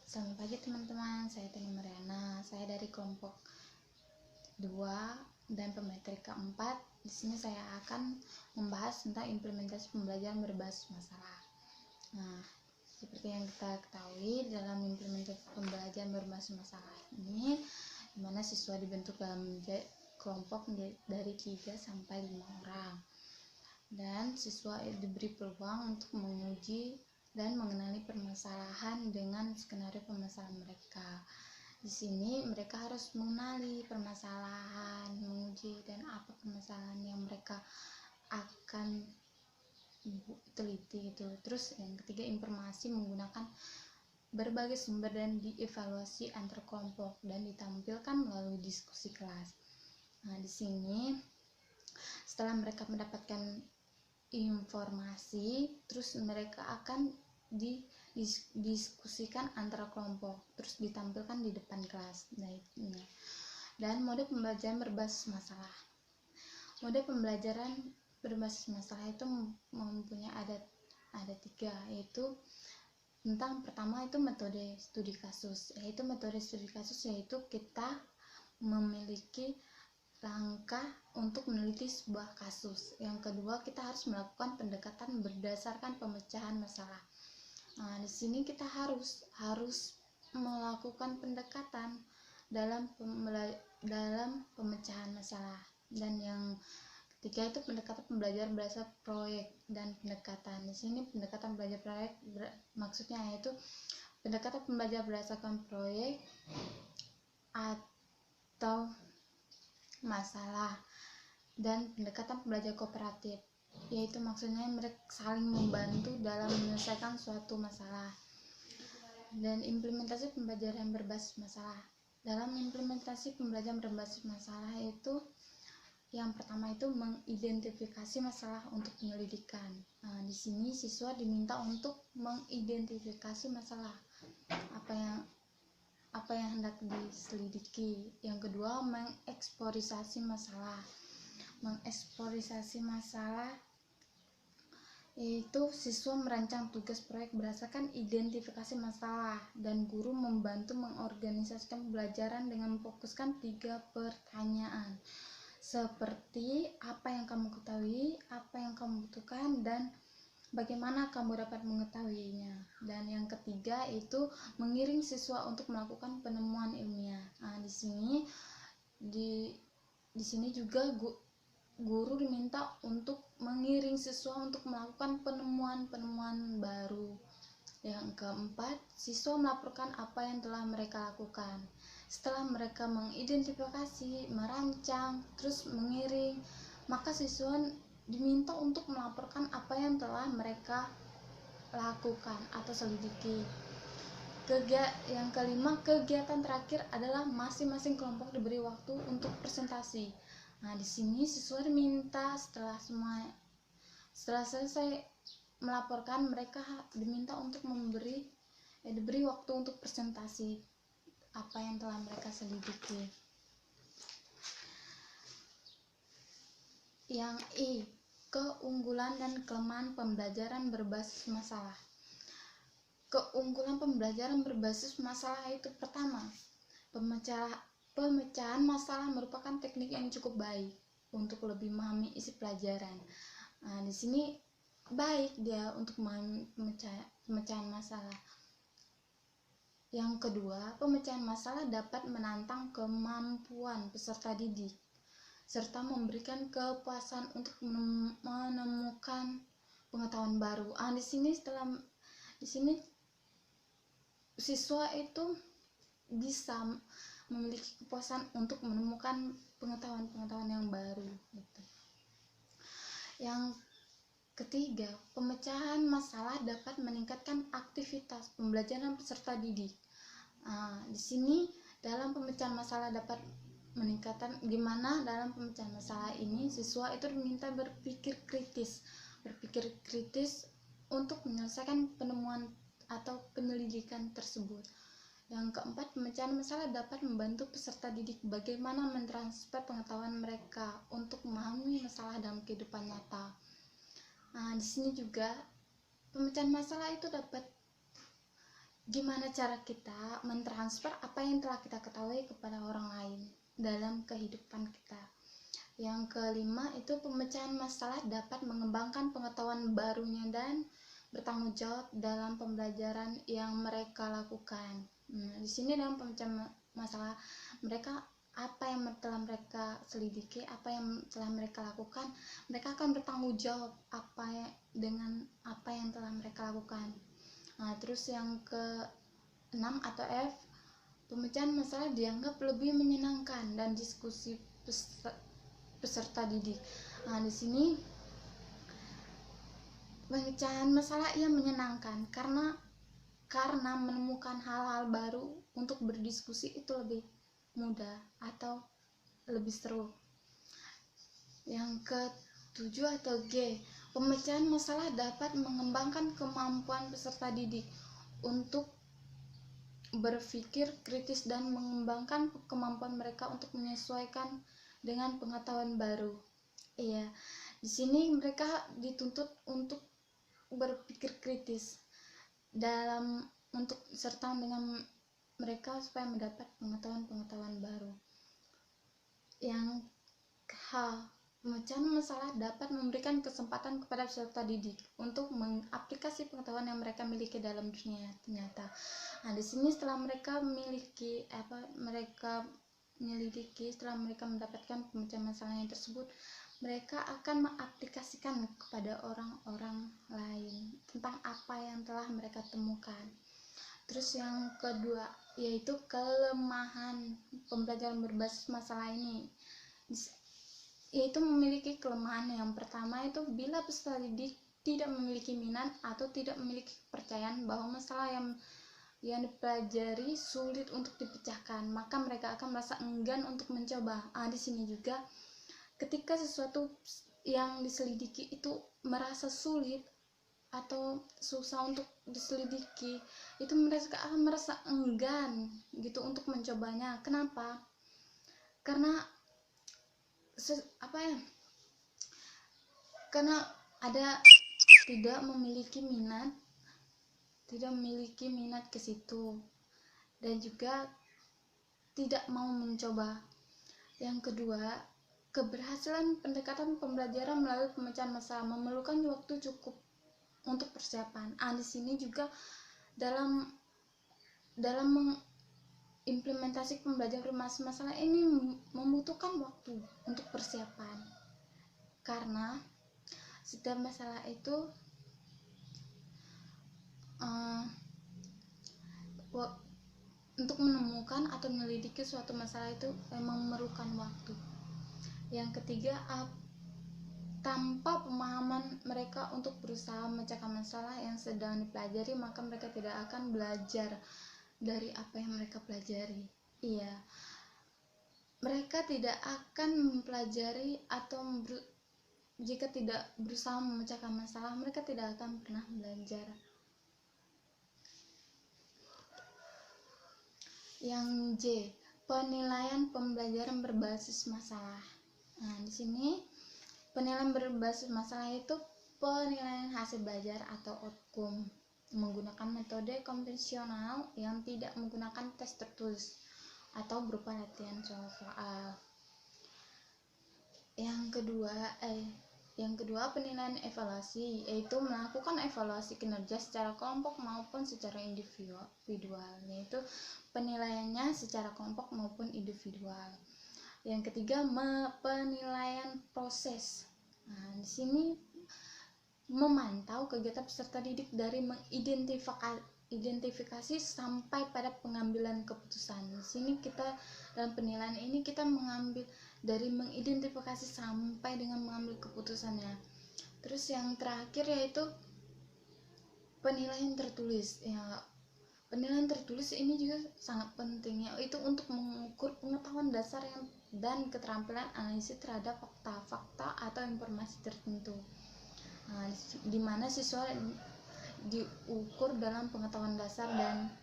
Selamat pagi teman-teman, saya Tini Mariana. Saya dari kelompok 2 dan pematrika 4. Di sini saya akan membahas tentang implementasi pembelajaran berbasis masalah. Nah, seperti yang kita ketahui, dalam implementasi pembelajaran berbasis masalah ini, di mana siswa dibentuk dalam kelompok dari 3 sampai 5 orang. Dan siswa diberi peluang untuk menguji dan mengenali permasalahan dengan skenario permasalahan mereka. Di sini mereka harus mengenali permasalahan, menguji dan apa permasalahan yang mereka akan teliti gitu. Terus yang ketiga, informasi menggunakan berbagai sumber dan dievaluasi antar kelompok dan ditampilkan melalui diskusi kelas. Nah, di sini setelah mereka mendapatkan informasi, terus mereka akan didiskusikan antara kelompok, terus ditampilkan di depan kelas. Nah, ini. Dan mode pembelajaran berbasis masalah. Mode pembelajaran berbasis masalah itu mempunyai ada 3, yaitu tentang pertama itu metode studi kasus. Metode studi kasus yaitu kita memiliki langkah untuk meneliti sebuah kasus. Yang kedua, kita harus melakukan pendekatan berdasarkan pemecahan masalah. Nah, di sini kita harus melakukan pendekatan dalam pemecahan masalah. Dan yang ketiga itu pendekatan pembelajaran berdasarkan proyek dan pendekatan. Di sini pendekatan belajar proyek maksudnya yaitu pendekatan pembelajaran berdasarkan proyek atau masalah, dan pendekatan pembelajaran kooperatif, yaitu maksudnya mereka saling membantu dalam menyelesaikan suatu masalah. Dan implementasi pembelajaran berbasis masalah. Dalam implementasi pembelajaran berbasis masalah itu yang pertama itu mengidentifikasi masalah untuk penyelidikan. Nah, di sini siswa diminta untuk mengidentifikasi masalah apa yang hendak diselidiki. Yang kedua, mengeksplorasi masalah. Mengeksplorasi masalah yaitu siswa merancang tugas proyek berdasarkan identifikasi masalah, dan guru membantu mengorganisasikan pembelajaran dengan memfokuskan 3 pertanyaan seperti apa yang kamu ketahui, apa yang kamu butuhkan, dan bagaimana kamu dapat mengetahuinya. Dan yang ketiga itu mengiring siswa untuk melakukan penemuan ilmiah. Nah, di sini juga guru diminta untuk mengiring siswa untuk melakukan penemuan baru. Yang keempat, siswa melaporkan apa yang telah mereka lakukan. Setelah mereka mengidentifikasi, merancang, terus mengiring, maka siswa diminta untuk melaporkan apa yang telah mereka lakukan atau selidiki. Yang kelima, kegiatan terakhir adalah masing-masing kelompok diberi waktu untuk presentasi. Nah, di sini siswa diminta setelah selesai melaporkan, mereka diminta untuk diberi waktu untuk presentasi apa yang telah mereka selidiki. Yang keunggulan dan kelemahan pembelajaran berbasis masalah. Keunggulan pembelajaran berbasis masalah itu pertama, pemecahan masalah merupakan teknik yang cukup baik untuk lebih memahami isi pelajaran. Nah, di sini baik dia untuk memahami pemecahan masalah. Yang kedua, pemecahan masalah dapat menantang kemampuan peserta didik serta memberikan kepuasan untuk menemukan pengetahuan baru. Di sini siswa itu bisa memiliki kepuasan untuk menemukan pengetahuan yang baru gitu. Yang ketiga, pemecahan masalah dapat meningkatkan aktivitas pembelajaran peserta didik. Di sini dalam pemecahan masalah dapat meningkatkan gimana dalam pemecahan masalah ini siswa itu diminta berpikir kritis untuk menyelesaikan penemuan atau penyelidikan tersebut. Yang keempat, pemecahan masalah dapat membantu peserta didik bagaimana mentransfer pengetahuan mereka untuk memahami masalah dalam kehidupan nyata. Di sini juga pemecahan masalah itu dapat gimana cara kita mentransfer apa yang telah kita ketahui kepada orang lain dalam kehidupan kita. Yang kelima itu pemecahan masalah dapat mengembangkan pengetahuan barunya dan bertanggung jawab dalam pembelajaran yang mereka lakukan. Di sini dalam pemecahan masalah mereka apa yang telah mereka selidiki, apa yang telah mereka lakukan, mereka akan bertanggung jawab dengan apa yang telah mereka lakukan. Terus yang ke-6 atau F, pemecahan masalah dianggap lebih menyenangkan dan diskusi peserta didik. Di sini pemecahan masalah yang menyenangkan karena menemukan hal-hal baru untuk berdiskusi itu lebih mudah atau lebih seru. Yang ke-7 atau G, pemecahan masalah dapat mengembangkan kemampuan peserta didik untuk berpikir kritis dan mengembangkan kemampuan mereka untuk menyesuaikan dengan pengetahuan baru. Iya, di sini mereka dituntut untuk berpikir kritis serta dengan mereka supaya mendapat pengetahuan baru. Yang H, pemecahan masalah dapat memberikan kesempatan kepada peserta didik untuk mengaplikasi pengetahuan yang mereka miliki dalam dunia nyata. Di sini setelah mereka menyelidiki, setelah mereka mendapatkan pemecahan masalah yang tersebut, mereka akan mengaplikasikan kepada orang-orang lain tentang apa yang telah mereka temukan. Terus yang kedua yaitu kelemahan pembelajaran berbasis masalah ini, yaitu memiliki kelemahan. Yang pertama itu bila peserta didik tidak memiliki minat atau tidak memiliki kepercayaan bahwa masalah yang dipelajari sulit untuk dipecahkan, maka mereka akan merasa enggan untuk mencoba. Di sini juga ketika sesuatu yang diselidiki itu merasa sulit atau susah untuk diselidiki, itu mereka akan merasa enggan gitu untuk mencobanya. Kenapa? Karena karena ada tidak memiliki minat ke situ dan juga tidak mau mencoba. Yang kedua, keberhasilan pendekatan pembelajaran melalui pemecahan masalah memerlukan waktu cukup untuk persiapan. Di sini juga dalam mengimplementasi pembelajaran masalah ini membutuhkan waktu untuk persiapan, karena setiap masalah itu untuk menemukan atau menyelidiki suatu masalah itu memang memerlukan waktu. Yang ketiga, tanpa pemahaman mereka untuk berusaha memecahkan masalah yang sedang dipelajari, maka mereka tidak akan belajar dari apa yang mereka pelajari. Iya, mereka tidak akan mempelajari atau jika tidak berusaha memecahkan masalah, mereka tidak akan pernah belajar. Yang J, penilaian pembelajaran berbasis masalah. Di sini penilaian berbasis masalah itu penilaian hasil belajar atau outcome menggunakan metode konvensional yang tidak menggunakan tes tertulis atau berupa latihan soal-soal. Yang kedua penilaian evaluasi, yaitu melakukan evaluasi kinerja secara kelompok maupun secara individual, yaitu penilaiannya secara kelompok maupun individual. Yang ketiga, penilaian proses. Di sini memantau kegiatan peserta didik dari mengidentifikasi sampai pada pengambilan keputusan. Di sini kita dalam penilaian ini kita mengambil dari mengidentifikasi sampai dengan mengambil keputusannya. Terus yang terakhir yaitu penilaian tertulis. Penilaian tertulis ini juga sangat penting, yaitu untuk mengukur pengetahuan dasar dan keterampilan analisis terhadap fakta-fakta atau informasi tertentu. Di mana siswa diukur dalam pengetahuan dasar dan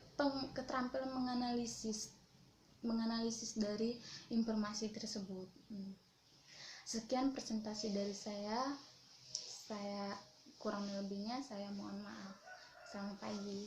keterampilan menganalisis dari informasi tersebut. Sekian presentasi dari saya kurang lebihnya saya mohon maaf. Selamat pagi.